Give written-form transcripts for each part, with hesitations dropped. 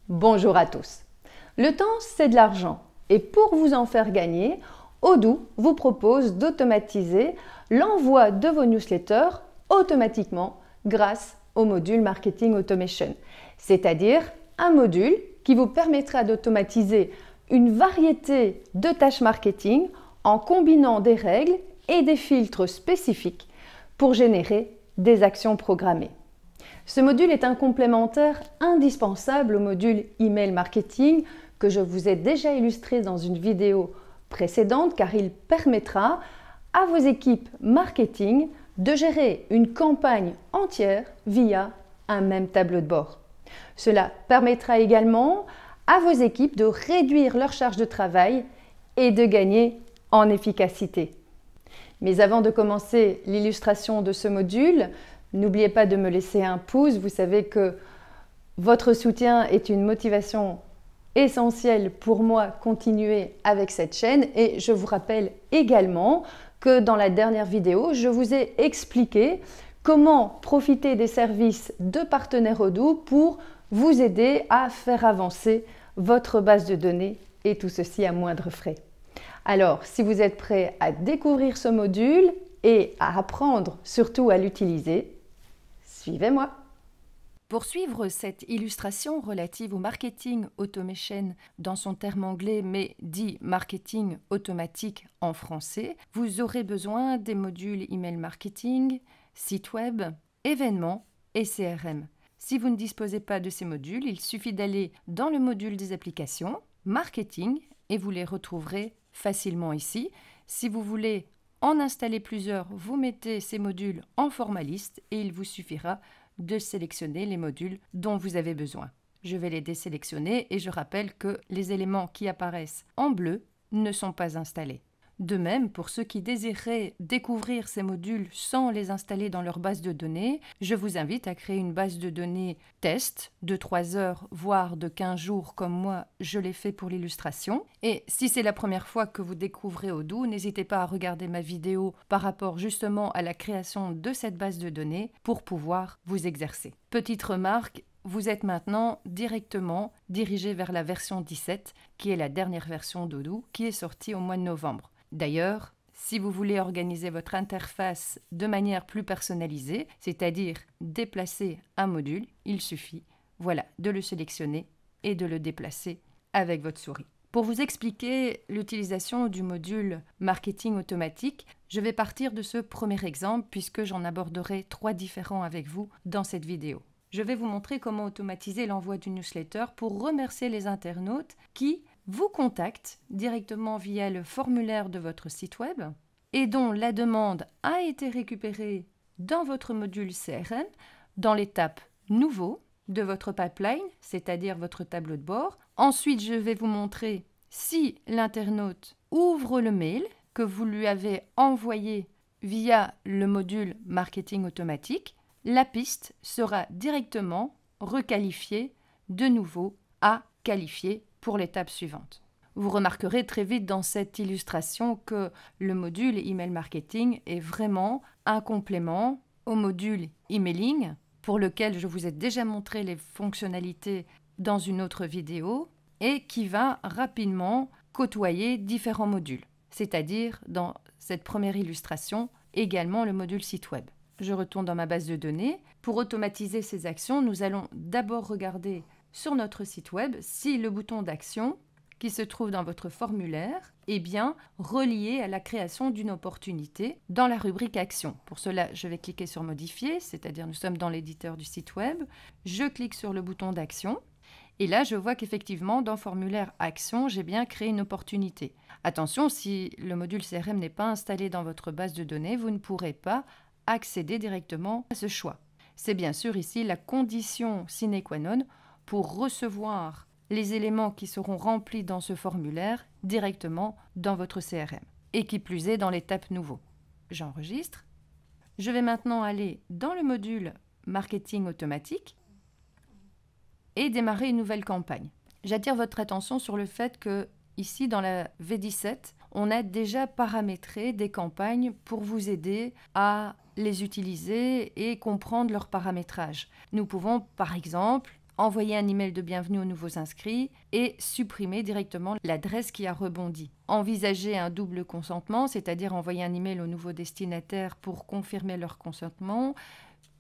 Bonjour à tous. Le temps, c'est de l'argent. Et pour vous en faire gagner, Odoo vous propose d'automatiser l'envoi de vos newsletters automatiquement grâce au module Marketing Automation. C'est-à-dire un module qui vous permettra d'automatiser une variété de tâches marketing en combinant des règles et des filtres spécifiques pour générer des actions programmées. Ce module est un complémentaire indispensable au module Email Marketing que je vous ai déjà illustré dans une vidéo précédente car il permettra à vos équipes marketing de gérer une campagne entière via un même tableau de bord. Cela permettra également à vos équipes de réduire leur charge de travail et de gagner en efficacité. Mais avant de commencer l'illustration de ce module, n'oubliez pas de me laisser un pouce. Vous savez que votre soutien est une motivation essentielle pour moi continuer avec cette chaîne. Et je vous rappelle également que dans la dernière vidéo, je vous ai expliqué comment profiter des services de partenaires Odoo pour vous aider à faire avancer votre base de données et tout ceci à moindre frais. Alors, si vous êtes prêt à découvrir ce module et à apprendre surtout à l'utiliser, suivez-moi. Pour suivre cette illustration relative au marketing automation dans son terme anglais, mais dit marketing automatique en français, vous aurez besoin des modules email marketing, site web, événements et CRM. Si vous ne disposez pas de ces modules, il suffit d'aller dans le module des applications, marketing, et vous les retrouverez facilement ici. Si vous voulez en installer plusieurs, vous mettez ces modules en format liste et il vous suffira de sélectionner les modules dont vous avez besoin. Je vais les désélectionner et je rappelle que les éléments qui apparaissent en bleu ne sont pas installés. De même, pour ceux qui désireraient découvrir ces modules sans les installer dans leur base de données, je vous invite à créer une base de données test de 3 heures, voire de 15 jours, comme moi je l'ai fait pour l'illustration. Et si c'est la première fois que vous découvrez Odoo, n'hésitez pas à regarder ma vidéo par rapport justement à la création de cette base de données pour pouvoir vous exercer. Petite remarque, vous êtes maintenant directement dirigé vers la version 17, qui est la dernière version d'Odoo, qui est sortie au mois de novembre. D'ailleurs, si vous voulez organiser votre interface de manière plus personnalisée, c'est-à-dire déplacer un module, il suffit, voilà, de le sélectionner et de le déplacer avec votre souris. Pour vous expliquer l'utilisation du module marketing automatique, je vais partir de ce premier exemple puisque j'en aborderai 3 différents avec vous dans cette vidéo. Je vais vous montrer comment automatiser l'envoi d'une newsletter pour remercier les internautes qui vous contactent directement via le formulaire de votre site web et dont la demande a été récupérée dans votre module CRM dans l'étape Nouveau de votre pipeline, c'est-à-dire votre tableau de bord. Ensuite, je vais vous montrer si l'internaute ouvre le mail que vous lui avez envoyé via le module marketing automatique. La piste sera directement requalifiée de nouveau à qualifier pour l'étape suivante. Vous remarquerez très vite dans cette illustration que le module Email Marketing est vraiment un complément au module Emailing pour lequel je vous ai déjà montré les fonctionnalités dans une autre vidéo et qui va rapidement côtoyer différents modules, c'est-à-dire dans cette première illustration également le module site web. Je retourne dans ma base de données. Pour automatiser ces actions, nous allons d'abord regarder sur notre site web si le bouton d'action qui se trouve dans votre formulaire est bien relié à la création d'une opportunité dans la rubrique Action. Pour cela, je vais cliquer sur Modifier, c'est-à-dire nous sommes dans l'éditeur du site web. Je clique sur le bouton d'action et là, je vois qu'effectivement, dans Formulaire Action, j'ai bien créé une opportunité. Attention, si le module CRM n'est pas installé dans votre base de données, vous ne pourrez pas accéder directement à ce choix. C'est bien sûr ici la condition sine qua non pour recevoir les éléments qui seront remplis dans ce formulaire directement dans votre CRM et qui plus est dans l'étape Nouveau. J'enregistre. Je vais maintenant aller dans le module Marketing automatique et démarrer une nouvelle campagne. J'attire votre attention sur le fait que ici dans la V17, on a déjà paramétré des campagnes pour vous aider à les utiliser et comprendre leur paramétrage. Nous pouvons par exemple envoyer un email de bienvenue aux nouveaux inscrits et supprimer directement l'adresse qui a rebondi. Envisager un double consentement, c'est-à-dire envoyer un email aux nouveaux destinataires pour confirmer leur consentement,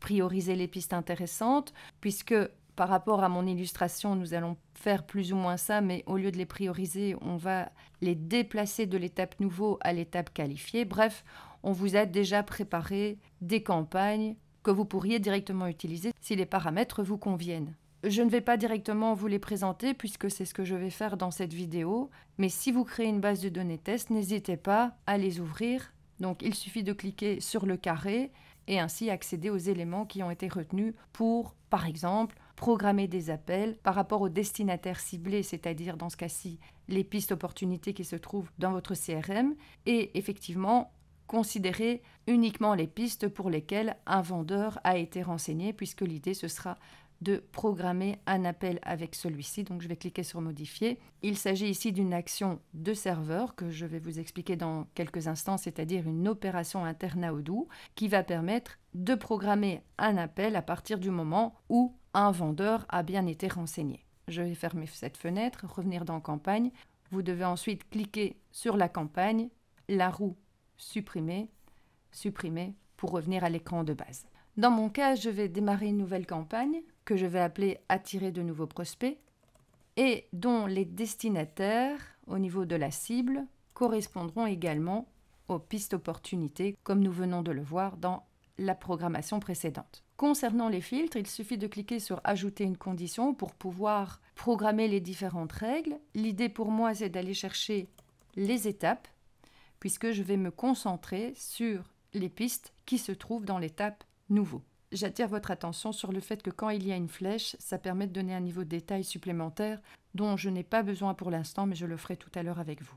prioriser les pistes intéressantes, puisque par rapport à mon illustration, nous allons faire plus ou moins ça, mais au lieu de les prioriser, on va les déplacer de l'étape nouveau à l'étape qualifiée. Bref, on vous a déjà préparé des campagnes que vous pourriez directement utiliser si les paramètres vous conviennent. Je ne vais pas directement vous les présenter puisque c'est ce que je vais faire dans cette vidéo, mais si vous créez une base de données test, n'hésitez pas à les ouvrir. Donc il suffit de cliquer sur le carré et ainsi accéder aux éléments qui ont été retenus pour, par exemple, programmer des appels par rapport aux destinataires ciblés, c'est-à-dire dans ce cas-ci les pistes opportunités qui se trouvent dans votre CRM, et effectivement considérer uniquement les pistes pour lesquelles un vendeur a été renseigné, puisque l'idée ce sera de programmer un appel avec celui-ci. Donc je vais cliquer sur modifier. Il s'agit ici d'une action de serveur que je vais vous expliquer dans quelques instants, c'est-à-dire une opération interne à Odoo qui va permettre de programmer un appel à partir du moment où un vendeur a bien été renseigné. Je vais fermer cette fenêtre, revenir dans campagne. Vous devez ensuite cliquer sur la campagne, la roue supprimer, supprimer pour revenir à l'écran de base. Dans mon cas, je vais démarrer une nouvelle campagne que je vais appeler « Attirer de nouveaux prospects » et dont les destinataires, au niveau de la cible, correspondront également aux pistes opportunités, comme nous venons de le voir dans la programmation précédente. Concernant les filtres, il suffit de cliquer sur « Ajouter une condition » pour pouvoir programmer les différentes règles. L'idée pour moi, c'est d'aller chercher les étapes, puisque je vais me concentrer sur les pistes qui se trouvent dans l'étape nouveau. J'attire votre attention sur le fait que quand il y a une flèche, ça permet de donner un niveau de détail supplémentaire dont je n'ai pas besoin pour l'instant, mais je le ferai tout à l'heure avec vous.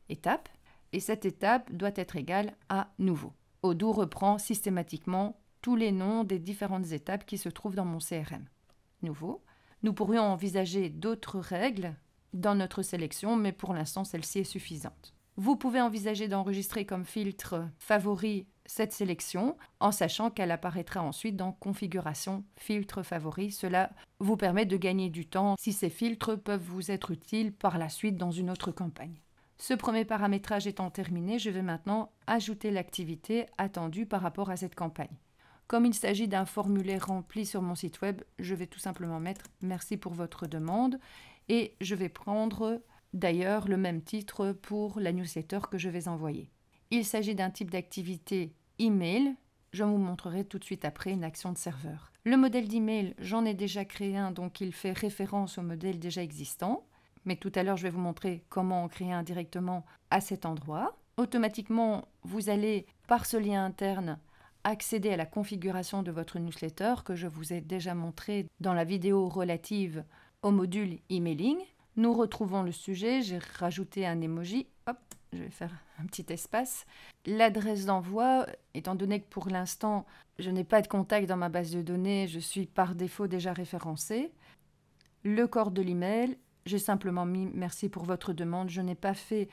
Étape, et cette étape doit être égale à nouveau. Odoo reprend systématiquement tous les noms des différentes étapes qui se trouvent dans mon CRM. Nouveau. Nous pourrions envisager d'autres règles dans notre sélection, mais pour l'instant, celle-ci est suffisante. Vous pouvez envisager d'enregistrer comme filtre favori cette sélection en sachant qu'elle apparaîtra ensuite dans configuration filtre favori. Cela vous permet de gagner du temps si ces filtres peuvent vous être utiles par la suite dans une autre campagne. Ce premier paramétrage étant terminé, je vais maintenant ajouter l'activité attendue par rapport à cette campagne. Comme il s'agit d'un formulaire rempli sur mon site web, je vais tout simplement mettre « Merci pour votre demande » et je vais prendre d'ailleurs le même titre pour la newsletter que je vais envoyer. Il s'agit d'un type d'activité email. Je vous montrerai tout de suite après une action de serveur. Le modèle d'email, j'en ai déjà créé un, donc il fait référence au modèle déjà existant. Mais tout à l'heure, je vais vous montrer comment en créer un directement à cet endroit. Automatiquement, vous allez, par ce lien interne, accéder à la configuration de votre newsletter que je vous ai déjà montré dans la vidéo relative au module emailing. Nous retrouvons le sujet, j'ai rajouté un emoji, hop, je vais faire un petit espace. L'adresse d'envoi, étant donné que pour l'instant, je n'ai pas de contact dans ma base de données, je suis par défaut déjà référencée. Le corps de l'email, j'ai simplement mis « Merci pour votre demande ». Je n'ai pas fait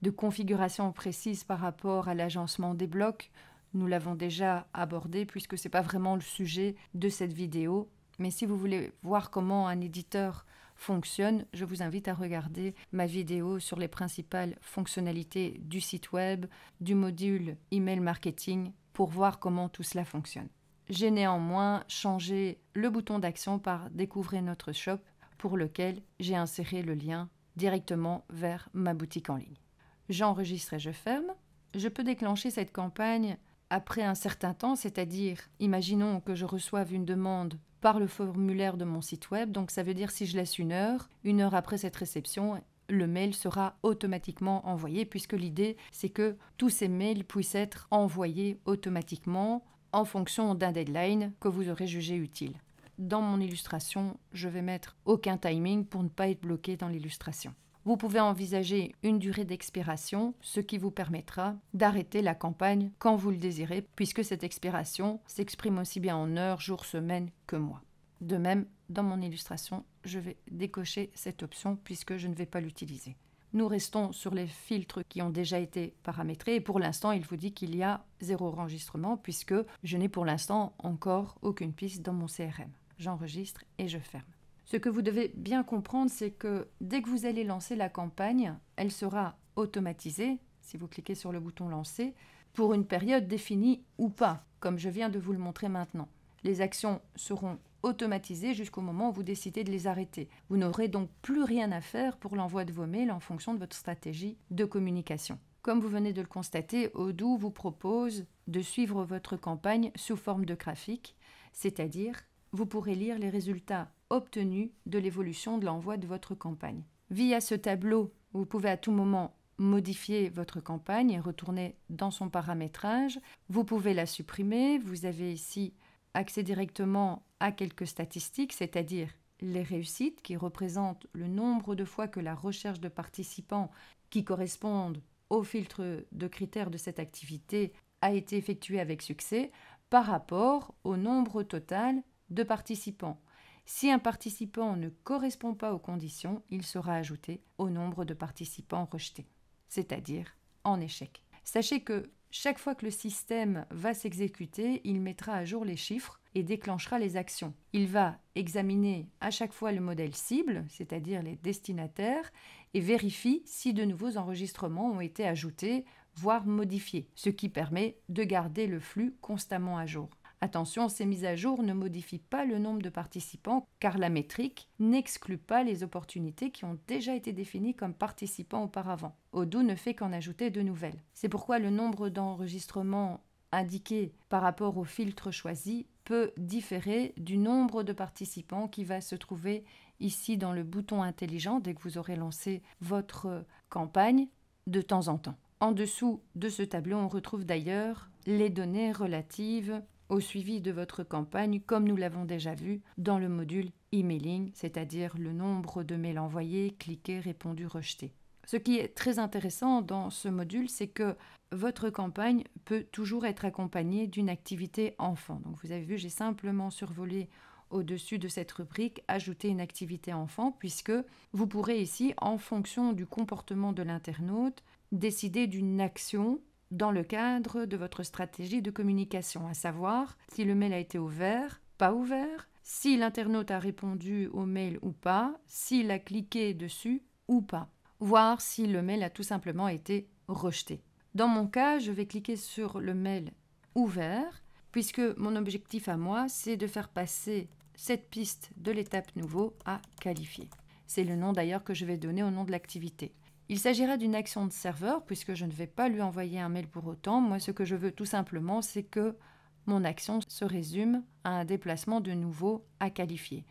de configuration précise par rapport à l'agencement des blocs. Nous l'avons déjà abordé puisque ce n'est pas vraiment le sujet de cette vidéo. Mais si vous voulez voir comment un éditeur fonctionne, je vous invite à regarder ma vidéo sur les principales fonctionnalités du site web, du module email marketing pour voir comment tout cela fonctionne. J'ai néanmoins changé le bouton d'action par découvrir notre shop pour lequel j'ai inséré le lien directement vers ma boutique en ligne. J'enregistre et je ferme. Je peux déclencher cette campagne après un certain temps, c'est-à-dire, imaginons que je reçoive une demande par le formulaire de mon site web, donc ça veut dire si je laisse une heure après cette réception, le mail sera automatiquement envoyé puisque l'idée c'est que tous ces mails puissent être envoyés automatiquement en fonction d'un deadline que vous aurez jugé utile. Dans mon illustration, je vais mettre aucun timing pour ne pas être bloqué dans l'illustration. Vous pouvez envisager une durée d'expiration, ce qui vous permettra d'arrêter la campagne quand vous le désirez, puisque cette expiration s'exprime aussi bien en heures, jours, semaines que mois. De même, dans mon illustration, je vais décocher cette option puisque je ne vais pas l'utiliser. Nous restons sur les filtres qui ont déjà été paramétrés et pour l'instant, il vous dit qu'il y a 0 enregistrement puisque je n'ai pour l'instant encore aucune piste dans mon CRM. J'enregistre et je ferme. Ce que vous devez bien comprendre, c'est que dès que vous allez lancer la campagne, elle sera automatisée, si vous cliquez sur le bouton lancer, pour une période définie ou pas, comme je viens de vous le montrer maintenant. Les actions seront automatisées jusqu'au moment où vous décidez de les arrêter. Vous n'aurez donc plus rien à faire pour l'envoi de vos mails en fonction de votre stratégie de communication. Comme vous venez de le constater, Odoo vous propose de suivre votre campagne sous forme de graphique, c'est-à-dire vous pourrez lire les résultats obtenus de l'évolution de l'envoi de votre campagne. Via ce tableau, vous pouvez à tout moment modifier votre campagne et retourner dans son paramétrage. Vous pouvez la supprimer. Vous avez ici accès directement à quelques statistiques, c'est-à-dire les réussites qui représentent le nombre de fois que la recherche de participants qui correspondent au filtre de critères de cette activité a été effectuée avec succès par rapport au nombre total de participants. Si un participant ne correspond pas aux conditions, il sera ajouté au nombre de participants rejetés, c'est-à-dire en échec. Sachez que chaque fois que le système va s'exécuter, il mettra à jour les chiffres et déclenchera les actions. Il va examiner à chaque fois le modèle cible, c'est-à-dire les destinataires, et vérifie si de nouveaux enregistrements ont été ajoutés, voire modifiés, ce qui permet de garder le flux constamment à jour. Attention, ces mises à jour ne modifient pas le nombre de participants car la métrique n'exclut pas les opportunités qui ont déjà été définies comme participants auparavant. Odoo ne fait qu'en ajouter de nouvelles. C'est pourquoi le nombre d'enregistrements indiqué par rapport au filtre choisi peut différer du nombre de participants qui va se trouver ici dans le bouton intelligent dès que vous aurez lancé votre campagne de temps en temps. En dessous de ce tableau, on retrouve d'ailleurs les données relatives au suivi de votre campagne, comme nous l'avons déjà vu dans le module emailing, c'est-à-dire le nombre de mails envoyés, cliqués, répondus, rejetés. Ce qui est très intéressant dans ce module, c'est que votre campagne peut toujours être accompagnée d'une activité enfant. Donc vous avez vu, j'ai simplement survolé au-dessus de cette rubrique, ajouter une activité enfant, puisque vous pourrez ici, en fonction du comportement de l'internaute, décider d'une action dans le cadre de votre stratégie de communication, à savoir si le mail a été ouvert, pas ouvert, si l'internaute a répondu au mail ou pas, s'il a cliqué dessus ou pas, voire si le mail a tout simplement été rejeté. Dans mon cas, je vais cliquer sur le mail ouvert, puisque mon objectif à moi, c'est de faire passer cette piste de l'étape nouveau à qualifier. C'est le nom d'ailleurs que je vais donner au nom de l'activité. Il s'agira d'une action de serveur, puisque je ne vais pas lui envoyer un mail pour autant. Moi, ce que je veux tout simplement, c'est que mon action se résume à un déplacement de nouveau à qualifier.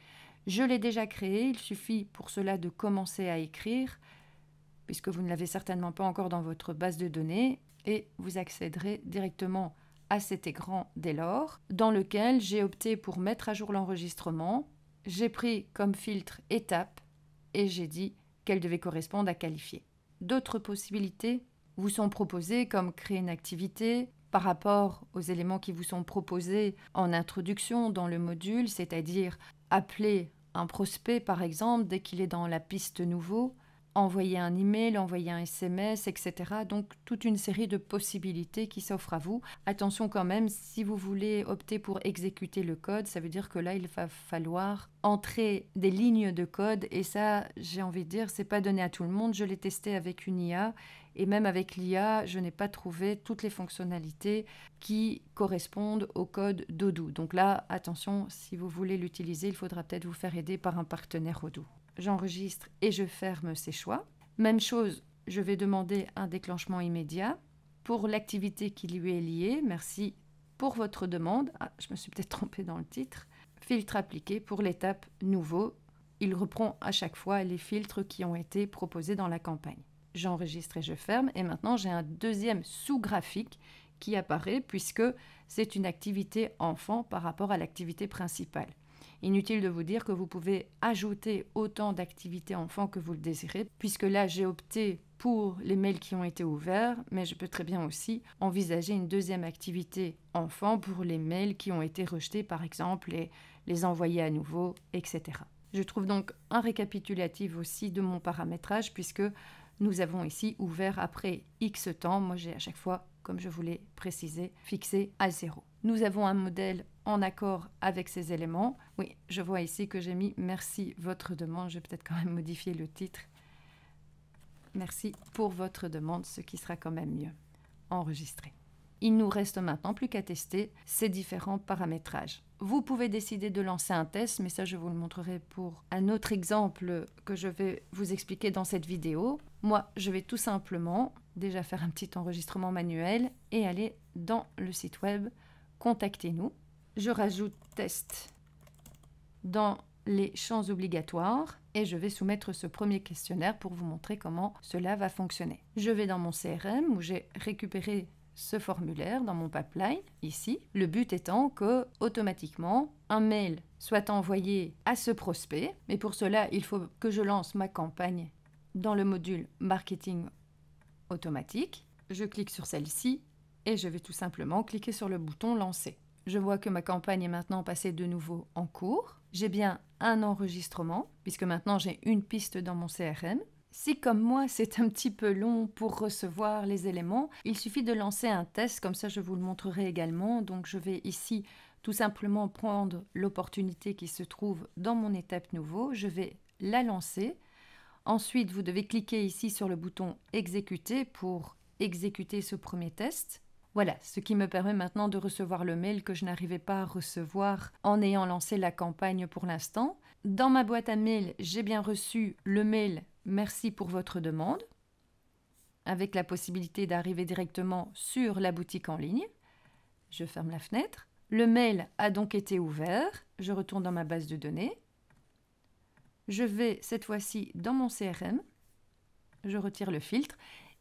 Je l'ai déjà créé, il suffit pour cela de commencer à écrire, puisque vous ne l'avez certainement pas encore dans votre base de données, et vous accéderez directement à cet écran dès lors, dans lequel j'ai opté pour mettre à jour l'enregistrement. J'ai pris comme filtre étape, et j'ai dit qu'elle devait correspondre à qualifier. D'autres possibilités vous sont proposées, comme créer une activité par rapport aux éléments qui vous sont proposés en introduction dans le module, c'est-à-dire appeler un prospect par exemple dès qu'il est dans la piste nouveau, envoyer un email, envoyer un SMS, etc. Donc toute une série de possibilités qui s'offrent à vous. Attention quand même, si vous voulez opter pour exécuter le code, ça veut dire que là, il va falloir entrer des lignes de code et ça, j'ai envie de dire, c'est pas donné à tout le monde. Je l'ai testé avec une IA et même avec l'IA, je n'ai pas trouvé toutes les fonctionnalités qui correspondent au code d'Odoo. Donc là, attention, si vous voulez l'utiliser, il faudra peut-être vous faire aider par un partenaire Odoo. J'enregistre et je ferme ces choix. Même chose, je vais demander un déclenchement immédiat pour l'activité qui lui est liée. Merci pour votre demande. Ah, je me suis peut-être trompée dans le titre. Filtre appliqué pour l'étape nouveau. Il reprend à chaque fois les filtres qui ont été proposés dans la campagne. J'enregistre et je ferme. Et maintenant, j'ai un deuxième sous-graphique qui apparaît puisque c'est une activité enfant par rapport à l'activité principale. Inutile de vous dire que vous pouvez ajouter autant d'activités enfants que vous le désirez, puisque là j'ai opté pour les mails qui ont été ouverts, mais je peux très bien aussi envisager une deuxième activité enfant pour les mails qui ont été rejetés, par exemple, et les envoyer à nouveau, etc. Je trouve donc un récapitulatif aussi de mon paramétrage, puisque nous avons ici ouvert après X temps. Moi j'ai à chaque fois, comme je vous l'ai précisé, fixé à 0. Nous avons un modèle en accord avec ces éléments. Oui, je vois ici que j'ai mis « Merci, votre demande ». Je vais peut-être quand même modifier le titre. « Merci pour votre demande », ce qui sera quand même mieux. Enregistrer. Il nous reste maintenant plus qu'à tester ces différents paramétrages. Vous pouvez décider de lancer un test, mais ça je vous le montrerai pour un autre exemple que je vais vous expliquer dans cette vidéo. Moi, je vais tout simplement déjà faire un petit enregistrement manuel et aller dans le site web « Contactez-nous ». Je rajoute « Test » dans les champs obligatoires et je vais soumettre ce premier questionnaire pour vous montrer comment cela va fonctionner. Je vais dans mon CRM où j'ai récupéré ce formulaire dans mon pipeline, ici. Le but étant que, automatiquement, un mail soit envoyé à ce prospect. Mais pour cela, il faut que je lance ma campagne dans le module Marketing automatique. Je clique sur celle-ci et je vais tout simplement cliquer sur le bouton Lancer. Je vois que ma campagne est maintenant passée de nouveau en cours. J'ai bien un enregistrement, puisque maintenant j'ai une piste dans mon CRM. Si, comme moi, c'est un petit peu long pour recevoir les éléments, il suffit de lancer un test, comme ça je vous le montrerai également. Donc je vais ici tout simplement prendre l'opportunité qui se trouve dans mon étape nouveau. Je vais la lancer. Ensuite, vous devez cliquer ici sur le bouton « Exécuter » pour exécuter ce premier test. Voilà, ce qui me permet maintenant de recevoir le mail que je n'arrivais pas à recevoir en ayant lancé la campagne pour l'instant. Dans ma boîte à mail, j'ai bien reçu le mail « Merci pour votre demande » avec la possibilité d'arriver directement sur la boutique en ligne. Je ferme la fenêtre. Le mail a donc été ouvert. Je retourne dans ma base de données. Je vais cette fois-ci dans mon CRM. Je retire le filtre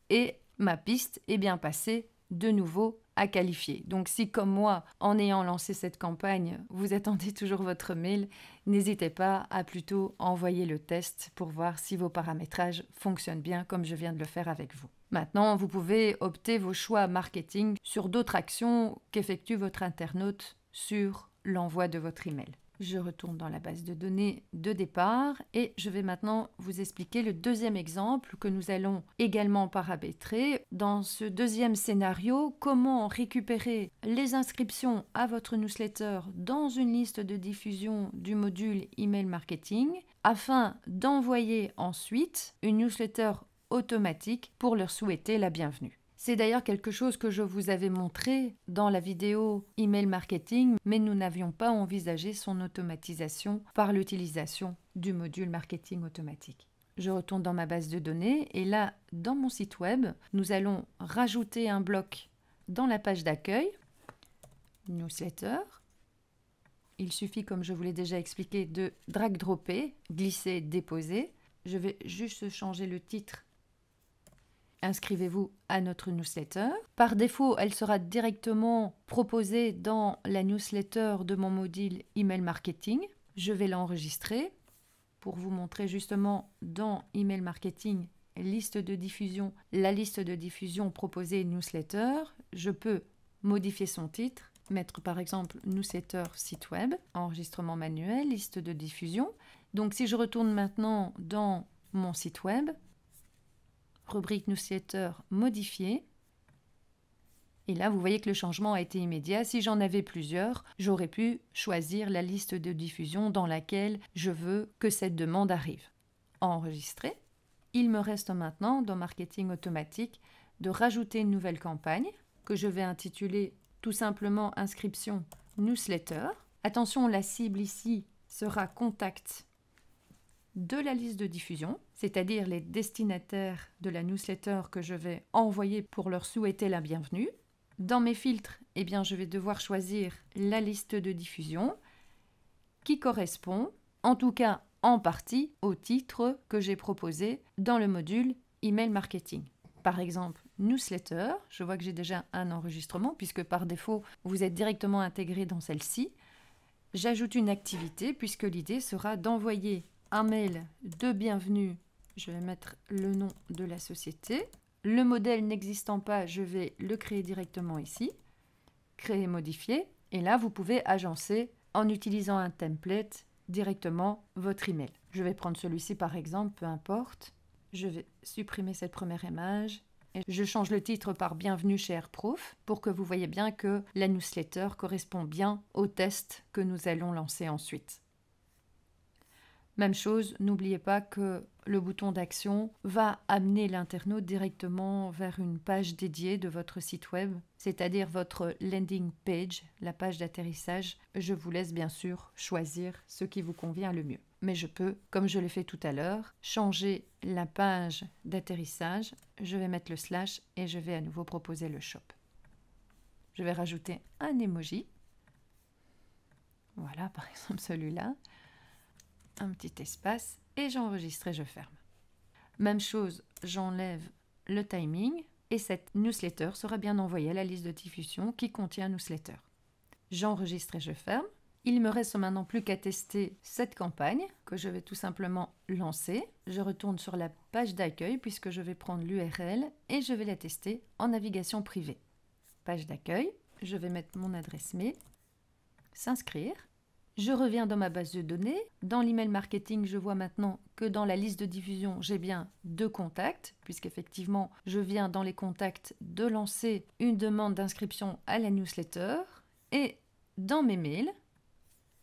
et ma piste est bien passée de nouveau à qualifier. Donc si, comme moi, en ayant lancé cette campagne, vous attendez toujours votre mail, n'hésitez pas à plutôt envoyer le test pour voir si vos paramétrages fonctionnent bien comme je viens de le faire avec vous. Maintenant, vous pouvez opter vos choix marketing sur d'autres actions qu'effectue votre internaute sur l'envoi de votre email. Je retourne dans la base de données de départ et je vais maintenant vous expliquer le deuxième exemple que nous allons également paramétrer. Dans ce deuxième scénario, comment récupérer les inscriptions à votre newsletter dans une liste de diffusion du module Email Marketing afin d'envoyer ensuite une newsletter automatique pour leur souhaiter la bienvenue. C'est d'ailleurs quelque chose que je vous avais montré dans la vidéo Email Marketing, mais nous n'avions pas envisagé son automatisation par l'utilisation du module Marketing automatique. Je retourne dans ma base de données et là, dans mon site web, nous allons rajouter un bloc dans la page d'accueil, newsletter. Il suffit, comme je vous l'ai déjà expliqué, de drag-dropper, glisser, déposer. Je vais juste changer le titre. Inscrivez-vous à notre newsletter. Par défaut, elle sera directement proposée dans la newsletter de mon module Email Marketing. Je vais l'enregistrer pour vous montrer justement dans Email Marketing, liste de diffusion, la liste de diffusion proposée newsletter. Je peux modifier son titre, mettre par exemple newsletter site web, enregistrement manuel, liste de diffusion. Donc si je retourne maintenant dans mon site web, rubrique newsletter modifiée. Et là, vous voyez que le changement a été immédiat. Si j'en avais plusieurs, j'aurais pu choisir la liste de diffusion dans laquelle je veux que cette demande arrive. Enregistrer. Il me reste maintenant, dans Marketing automatique, de rajouter une nouvelle campagne que je vais intituler tout simplement inscription newsletter. Attention, la cible ici sera contact de la liste de diffusion, c'est-à-dire les destinataires de la newsletter que je vais envoyer pour leur souhaiter la bienvenue. Dans mes filtres, eh bien, je vais devoir choisir la liste de diffusion qui correspond, en tout cas en partie, au titre que j'ai proposé dans le module Email Marketing. Par exemple, newsletter, je vois que j'ai déjà un enregistrement puisque par défaut, vous êtes directement intégré dans celle-ci. J'ajoute une activité puisque l'idée sera d'envoyer un mail de bienvenue, je vais mettre le nom de la société. Le modèle n'existant pas, je vais le créer directement ici. Créer, modifier. Et là, vous pouvez agencer en utilisant un template directement votre email. Je vais prendre celui-ci par exemple, peu importe. Je vais supprimer cette première image Et je change le titre par Bienvenue chez Airproof pour que vous voyez bien que la newsletter correspond bien au test que nous allons lancer ensuite. Même chose, n'oubliez pas que le bouton d'action va amener l'internaute directement vers une page dédiée de votre site web, c'est-à-dire votre landing page, la page d'atterrissage. Je vous laisse bien sûr choisir ce qui vous convient le mieux. Mais je peux, comme je l'ai fait tout à l'heure, changer la page d'atterrissage. Je vais mettre le slash et je vais à nouveau proposer le shop. Je vais rajouter un emoji. Voilà, par exemple celui-là. Un petit espace et j'enregistre et je ferme. Même chose, j'enlève le timing et cette newsletter sera bien envoyée à la liste de diffusion qui contient newsletter. J'enregistre et je ferme. Il me reste maintenant plus qu'à tester cette campagne que je vais tout simplement lancer. Je retourne sur la page d'accueil puisque je vais prendre l'URL et je vais la tester en navigation privée. Page d'accueil, je vais mettre mon adresse mail, s'inscrire. Je reviens dans ma base de données. Dans l'email marketing, je vois maintenant que dans la liste de diffusion, j'ai bien 2 contacts, puisqu'effectivement, je viens dans les contacts de lancer une demande d'inscription à la newsletter. Et dans mes mails,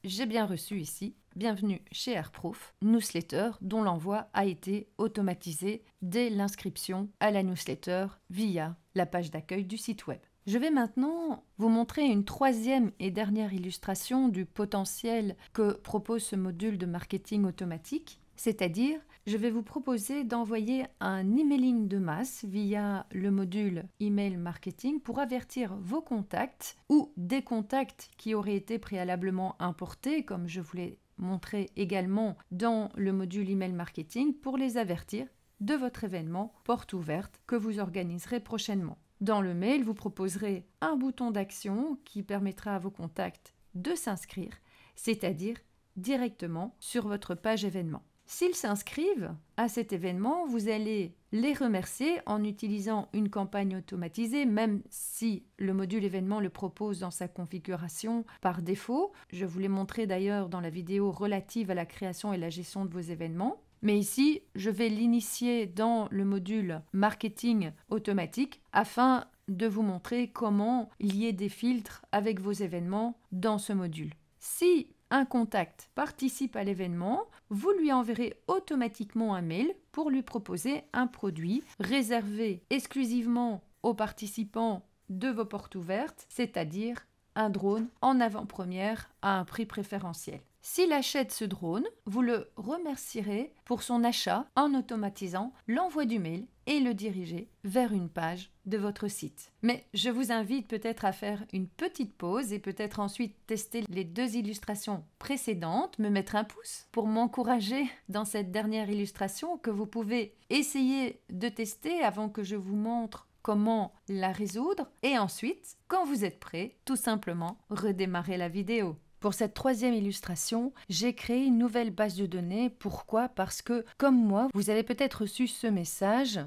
j'ai bien reçu ici « Bienvenue chez Airproof », newsletter dont l'envoi a été automatisé dès l'inscription à la newsletter via la page d'accueil du site web. Je vais maintenant vous montrer une troisième et dernière illustration du potentiel que propose ce module de marketing automatique, c'est-à-dire je vais vous proposer d'envoyer un emailing de masse via le module email marketing pour avertir vos contacts ou des contacts qui auraient été préalablement importés, comme je vous l'ai montré également dans le module email marketing, pour les avertir de votre événement porte ouverte que vous organiserez prochainement. Dans le mail, vous proposerez un bouton d'action qui permettra à vos contacts de s'inscrire, c'est-à-dire directement sur votre page événement. S'ils s'inscrivent à cet événement, vous allez les remercier en utilisant une campagne automatisée, même si le module événement le propose dans sa configuration par défaut. Je vous l'ai montré d'ailleurs dans la vidéo relative à la création et la gestion de vos événements. Mais ici, je vais l'initier dans le module marketing automatique afin de vous montrer comment lier des filtres avec vos événements dans ce module. Si un contact participe à l'événement, vous lui enverrez automatiquement un mail pour lui proposer un produit réservé exclusivement aux participants de vos portes ouvertes, c'est-à-dire un drone en avant-première à un prix préférentiel. S'il achète ce drone, vous le remercierez pour son achat en automatisant l'envoi du mail et le diriger vers une page de votre site. Mais je vous invite peut-être à faire une petite pause et peut-être ensuite tester les 2 illustrations précédentes, me mettre un pouce pour m'encourager dans cette dernière illustration que vous pouvez essayer de tester avant que je vous montre comment la résoudre et ensuite, quand vous êtes prêt, tout simplement redémarrer la vidéo. Pour cette troisième illustration, j'ai créé une nouvelle base de données. Pourquoi? Parce que, comme moi, vous avez peut-être reçu ce message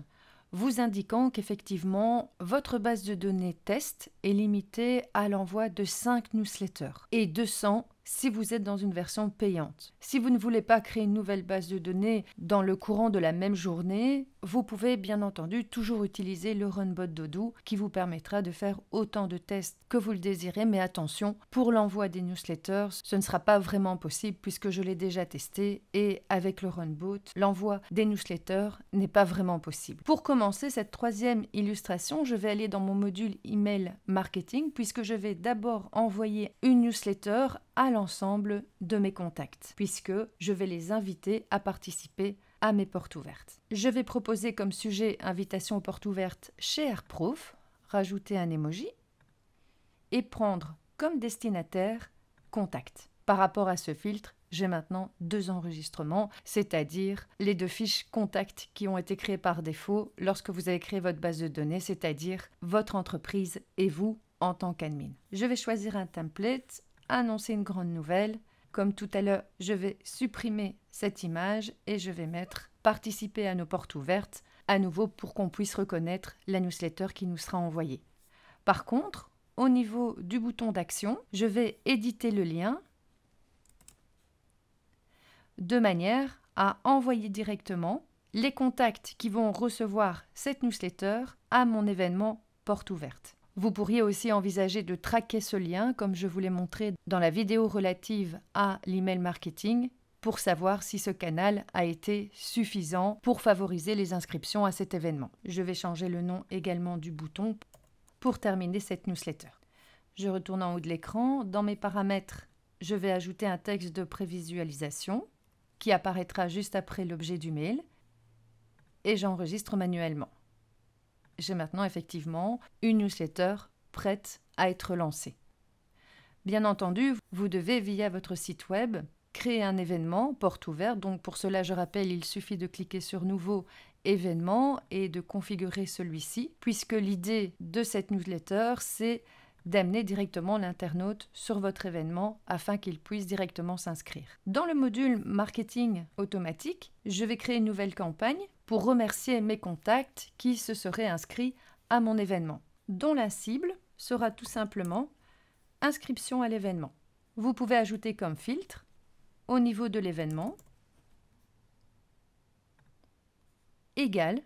vous indiquant qu'effectivement, votre base de données test est limitée à l'envoi de 5 newsletters et 200 si vous êtes dans une version payante. Si vous ne voulez pas créer une nouvelle base de données dans le courant de la même journée, vous pouvez bien entendu toujours utiliser le Runbot Dodo qui vous permettra de faire autant de tests que vous le désirez. Mais attention, pour l'envoi des newsletters, ce ne sera pas vraiment possible puisque je l'ai déjà testé et avec le Runbot, l'envoi des newsletters n'est pas vraiment possible. Pour commencer cette troisième illustration, je vais aller dans mon module email marketing puisque je vais d'abord envoyer une newsletter à l'ensemble de mes contacts, puisque je vais les inviter à participer à mes portes ouvertes. Je vais proposer comme sujet invitation aux portes ouvertes chez Airproof, rajouter un emoji et prendre comme destinataire contact. Par rapport à ce filtre, j'ai maintenant 2 enregistrements, c'est-à-dire les 2 fiches contact qui ont été créées par défaut lorsque vous avez créé votre base de données, c'est-à-dire votre entreprise et vous en tant qu'admin. Je vais choisir un template, annoncer une grande nouvelle. Comme tout à l'heure, je vais supprimer cette image et je vais mettre « Participer à nos portes ouvertes » à nouveau pour qu'on puisse reconnaître la newsletter qui nous sera envoyée. Par contre, au niveau du bouton d'action, je vais éditer le lien de manière à envoyer directement les contacts qui vont recevoir cette newsletter à mon événement porte ouverte. Vous pourriez aussi envisager de traquer ce lien, comme je vous l'ai montré dans la vidéo relative à l'email marketing, pour savoir si ce canal a été suffisant pour favoriser les inscriptions à cet événement. Je vais changer le nom également du bouton pour terminer cette newsletter. Je retourne en haut de l'écran. Dans mes paramètres, je vais ajouter un texte de prévisualisation qui apparaîtra juste après l'objet du mail et j'enregistre manuellement. J'ai maintenant effectivement une newsletter prête à être lancée. Bien entendu, vous devez, via votre site web, créer un événement porte ouverte. Donc pour cela, je rappelle, il suffit de cliquer sur Nouveau événement et de configurer celui-ci, puisque l'idée de cette newsletter, c'est d'amener directement l'internaute sur votre événement afin qu'il puisse directement s'inscrire. Dans le module marketing automatique, je vais créer une nouvelle campagne pour remercier mes contacts qui se seraient inscrits à mon événement, dont la cible sera tout simplement inscription à l'événement. Vous pouvez ajouter comme filtre au niveau de l'événement égal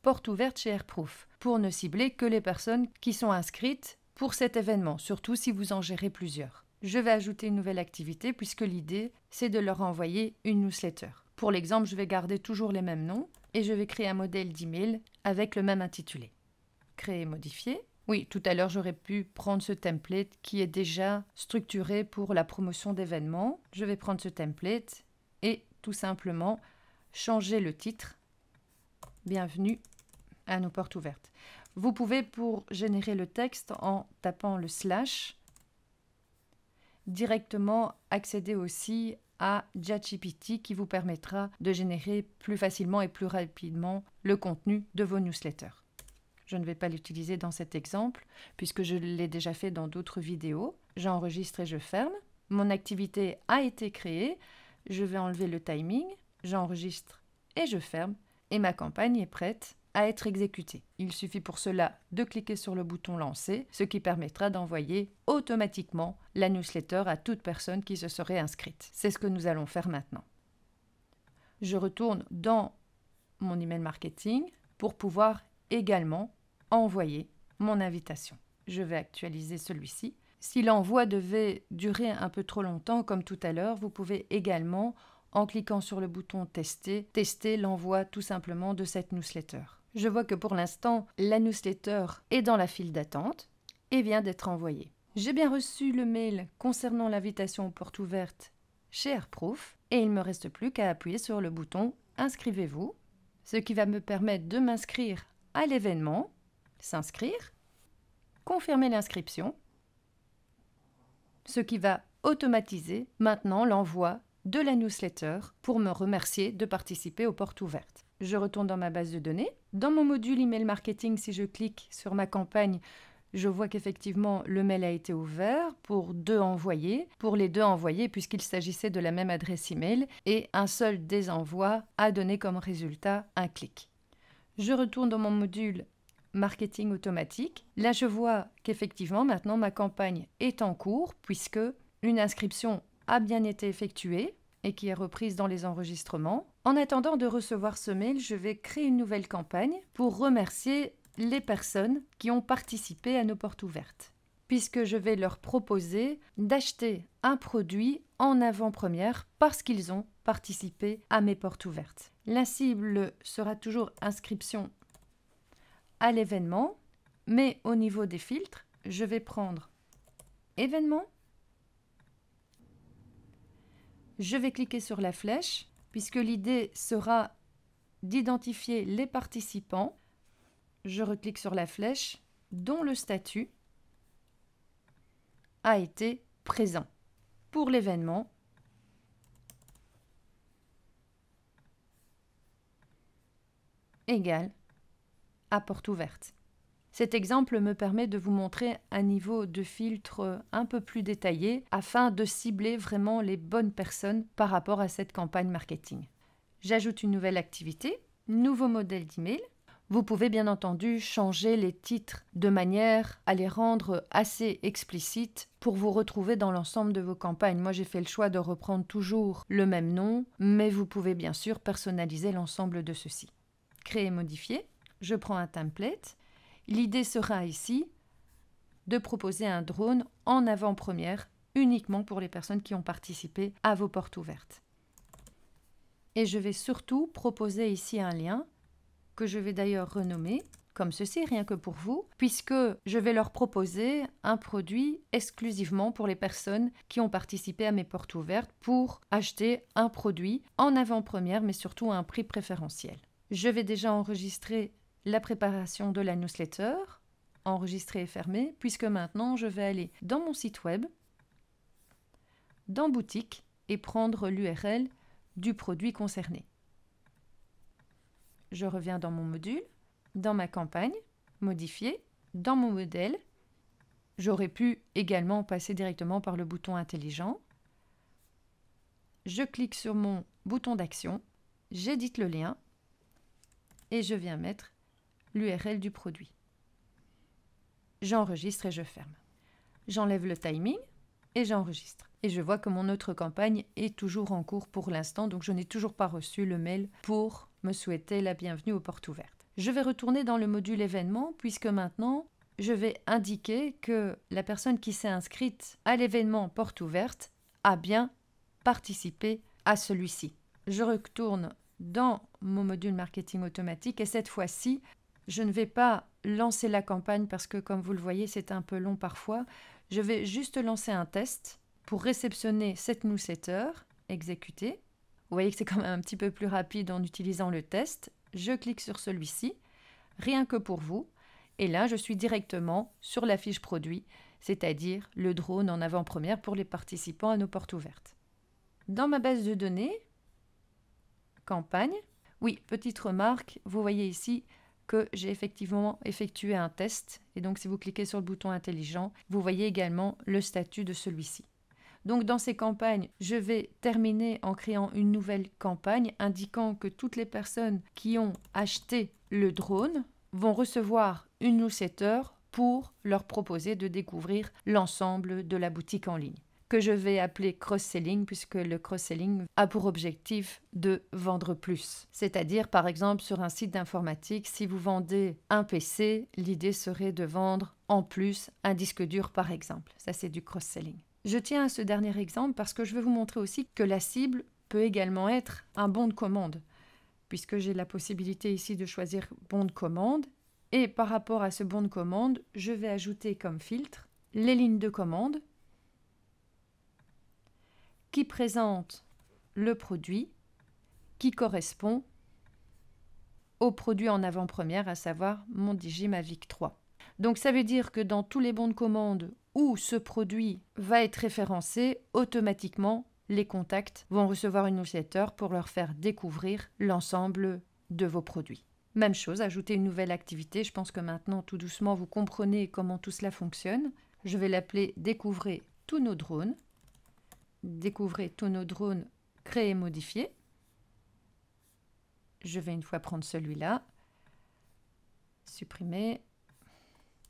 porte ouverte chez Airproof, pour ne cibler que les personnes qui sont inscrites pour cet événement, surtout si vous en gérez plusieurs. Je vais ajouter une nouvelle activité puisque l'idée, c'est de leur envoyer une newsletter. Pour l'exemple, je vais garder toujours les mêmes noms et je vais créer un modèle d'email avec le même intitulé. Créer et modifier. Oui, tout à l'heure, j'aurais pu prendre ce template qui est déjà structuré pour la promotion d'événements. Je vais prendre ce template et tout simplement changer le titre. Bienvenue à nos portes ouvertes. Vous pouvez, pour générer le texte en tapant le / directement accéder aussi à ChatGPT qui vous permettra de générer plus facilement et plus rapidement le contenu de vos newsletters. Je ne vais pas l'utiliser dans cet exemple puisque je l'ai déjà fait dans d'autres vidéos. J'enregistre et je ferme. Mon activité a été créée. Je vais enlever le timing. J'enregistre et je ferme. Et ma campagne est prête à être exécutée. Il suffit pour cela de cliquer sur le bouton lancer, ce qui permettra d'envoyer automatiquement la newsletter à toute personne qui se serait inscrite. C'est ce que nous allons faire maintenant. Je retourne dans mon email marketing pour pouvoir également envoyer mon invitation. Je vais actualiser celui-ci. Si l'envoi devait durer un peu trop longtemps, comme tout à l'heure, vous pouvez également, en cliquant sur le bouton tester, tester l'envoi tout simplement de cette newsletter. Je vois que pour l'instant, la newsletter est dans la file d'attente et vient d'être envoyée. J'ai bien reçu le mail concernant l'invitation aux portes ouvertes chez Airproof et il ne me reste plus qu'à appuyer sur le bouton « Inscrivez-vous », ce qui va me permettre de m'inscrire à l'événement, s'inscrire, confirmer l'inscription, ce qui va automatiser maintenant l'envoi de la newsletter pour me remercier de participer aux portes ouvertes. Je retourne dans ma base de données. Dans mon module email marketing, si je clique sur ma campagne, je vois qu'effectivement le mail a été ouvert pour 2 envoyés. Pour les 2 envoyés, puisqu'il s'agissait de la même adresse email, et un seul des envois a donné comme résultat un clic. Je retourne dans mon module marketing automatique. Là, je vois qu'effectivement, maintenant, ma campagne est en cours puisque une inscription a bien été effectuée et qui est reprise dans les enregistrements. En attendant de recevoir ce mail, je vais créer une nouvelle campagne pour remercier les personnes qui ont participé à nos portes ouvertes, puisque je vais leur proposer d'acheter un produit en avant-première parce qu'ils ont participé à mes portes ouvertes. La cible sera toujours inscription à l'événement, mais au niveau des filtres, je vais prendre événement. Je vais cliquer sur la flèche, puisque l'idée sera d'identifier les participants. Je reclique sur la flèche dont le statut a été présent pour l'événement. Égal à porte ouverte. Cet exemple me permet de vous montrer un niveau de filtre un peu plus détaillé afin de cibler vraiment les bonnes personnes par rapport à cette campagne marketing. J'ajoute une nouvelle activité, nouveau modèle d'email. Vous pouvez bien entendu changer les titres de manière à les rendre assez explicites pour vous retrouver dans l'ensemble de vos campagnes. Moi, j'ai fait le choix de reprendre toujours le même nom, mais vous pouvez bien sûr personnaliser l'ensemble de ceci. Créer et modifier. Je prends un template. L'idée sera ici de proposer un drone en avant-première uniquement pour les personnes qui ont participé à vos portes ouvertes. Et je vais surtout proposer ici un lien que je vais d'ailleurs renommer comme ceci, rien que pour vous, puisque je vais leur proposer un produit exclusivement pour les personnes qui ont participé à mes portes ouvertes pour acheter un produit en avant-première, mais surtout à un prix préférentiel. Je vais déjà enregistrer la préparation de la newsletter, enregistrer et fermer, puisque maintenant je vais aller dans mon site web, dans boutique et prendre l'URL du produit concerné. Je reviens dans mon module, dans ma campagne, modifier, dans mon modèle. J'aurais pu également passer directement par le bouton intelligent. Je clique sur mon bouton d'action, j'édite le lien et je viens mettre l'URL du produit. J'enregistre et je ferme. J'enlève le timing et j'enregistre. Et je vois que mon autre campagne est toujours en cours pour l'instant, donc je n'ai toujours pas reçu le mail pour me souhaiter la bienvenue aux portes ouvertes. Je vais retourner dans le module événement puisque maintenant, je vais indiquer que la personne qui s'est inscrite à l'événement porte ouverte a bien participé à celui-ci. Je retourne dans mon module marketing automatique et cette fois-ci, je ne vais pas lancer la campagne parce que comme vous le voyez, c'est un peu long parfois. Je vais juste lancer un test pour réceptionner cette newsletter, exécuter. Vous voyez que c'est quand même un petit peu plus rapide en utilisant le test. Je clique sur celui-ci, rien que pour vous. Et là, je suis directement sur la fiche produit, c'est-à-dire le drone en avant-première pour les participants à nos portes ouvertes. Dans ma base de données, campagne, oui, petite remarque, vous voyez ici que j'ai effectivement effectué un test. Et donc, si vous cliquez sur le bouton intelligent, vous voyez également le statut de celui-ci. Donc, dans ces campagnes, je vais terminer en créant une nouvelle campagne indiquant que toutes les personnes qui ont acheté le drone vont recevoir une newsletter pour leur proposer de découvrir l'ensemble de la boutique en ligne, que je vais appeler cross-selling puisque le cross-selling a pour objectif de vendre plus. C'est-à-dire, par exemple, sur un site d'informatique, si vous vendez un PC, l'idée serait de vendre en plus un disque dur, par exemple. Ça, c'est du cross-selling. Je tiens à ce dernier exemple parce que je vais vous montrer aussi que la cible peut également être un bon de commande, puisque j'ai la possibilité ici de choisir bon de commande. Et par rapport à ce bon de commande, je vais ajouter comme filtre les lignes de commande qui présentent le produit qui correspond au produit en avant-première, à savoir mon Digimavic 3. Donc ça veut dire que dans tous les bons de commande où ce produit va être référencé, automatiquement, les contacts vont recevoir une newsletter pour leur faire découvrir l'ensemble de vos produits. Même chose, ajouter une nouvelle activité. Je pense que maintenant, tout doucement, vous comprenez comment tout cela fonctionne. Je vais l'appeler « Découvrez tous nos drones ». Découvrez tous nos drones, créer et modifier. Je vais une fois prendre celui-là, supprimer,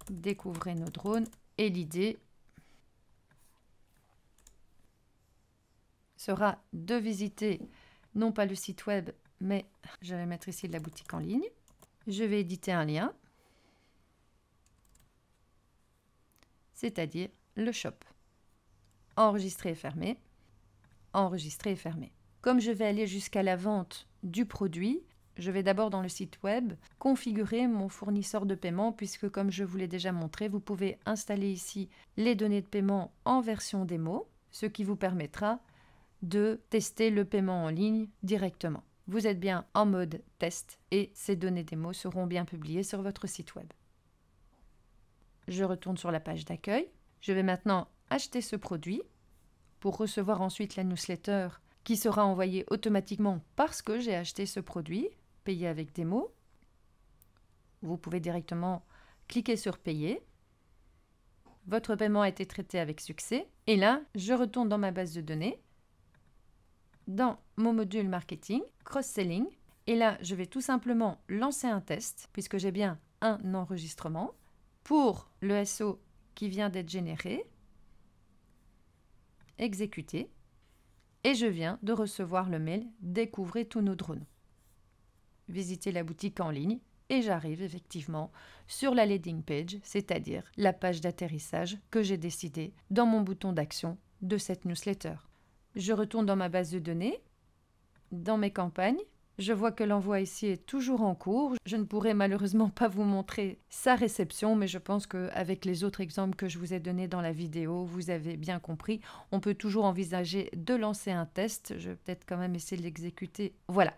découvrez nos drones. Et l'idée sera de visiter non pas le site web, mais je vais mettre ici la boutique en ligne. Je vais éditer un lien, c'est-à-dire le shop. Enregistrer et fermer. Enregistrer et fermer. Comme je vais aller jusqu'à la vente du produit, je vais d'abord dans le site web configurer mon fournisseur de paiement puisque comme je vous l'ai déjà montré, vous pouvez installer ici les données de paiement en version démo, ce qui vous permettra de tester le paiement en ligne directement. Vous êtes bien en mode test et ces données démo seront bien publiées sur votre site web. Je retourne sur la page d'accueil. Je vais maintenant acheter ce produit pour recevoir ensuite la newsletter qui sera envoyée automatiquement parce que j'ai acheté ce produit, payer avec démo. Vous pouvez directement cliquer sur payer. Votre paiement a été traité avec succès. Et là, je retourne dans ma base de données, dans mon module marketing, cross-selling, Et là, je vais tout simplement lancer un test, puisque j'ai bien un enregistrement, pour le SO qui vient d'être généré, exécuter, et je viens de recevoir le mail « Découvrez tous nos drones ». Visitez la boutique en ligne, et j'arrive effectivement sur la landing page, c'est-à-dire la page d'atterrissage que j'ai décidé dans mon bouton d'action de cette newsletter. Je retourne dans ma base de données, dans mes campagnes. Je vois que l'envoi ici est toujours en cours. Je ne pourrai malheureusement pas vous montrer sa réception, mais je pense qu'avec les autres exemples que je vous ai donnés dans la vidéo, vous avez bien compris. On peut toujours envisager de lancer un test. Je vais peut-être quand même essayer de l'exécuter. Voilà.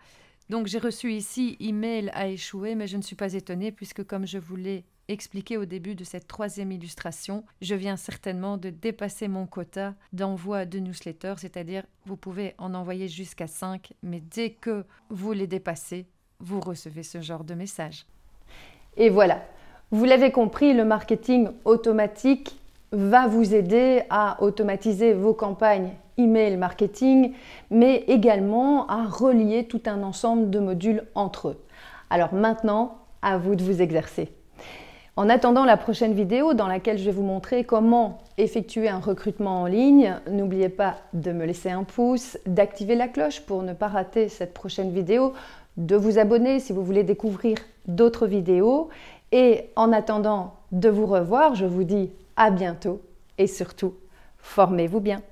Donc j'ai reçu ici « Email a échoué », mais je ne suis pas étonnée puisque comme je vous l'ai expliqué au début de cette troisième illustration, je viens certainement de dépasser mon quota d'envoi de newsletters, c'est-à-dire vous pouvez en envoyer jusqu'à 5, mais dès que vous les dépassez, vous recevez ce genre de message. Et voilà, vous l'avez compris, le marketing automatique va vous aider à automatiser vos campagnes email marketing, mais également à relier tout un ensemble de modules entre eux. Alors maintenant, à vous de vous exercer. En attendant la prochaine vidéo dans laquelle je vais vous montrer comment effectuer un recrutement en ligne, n'oubliez pas de me laisser un pouce, d'activer la cloche pour ne pas rater cette prochaine vidéo, de vous abonner si vous voulez découvrir d'autres vidéos. Et en attendant de vous revoir, je vous dis à bientôt et surtout, formez-vous bien.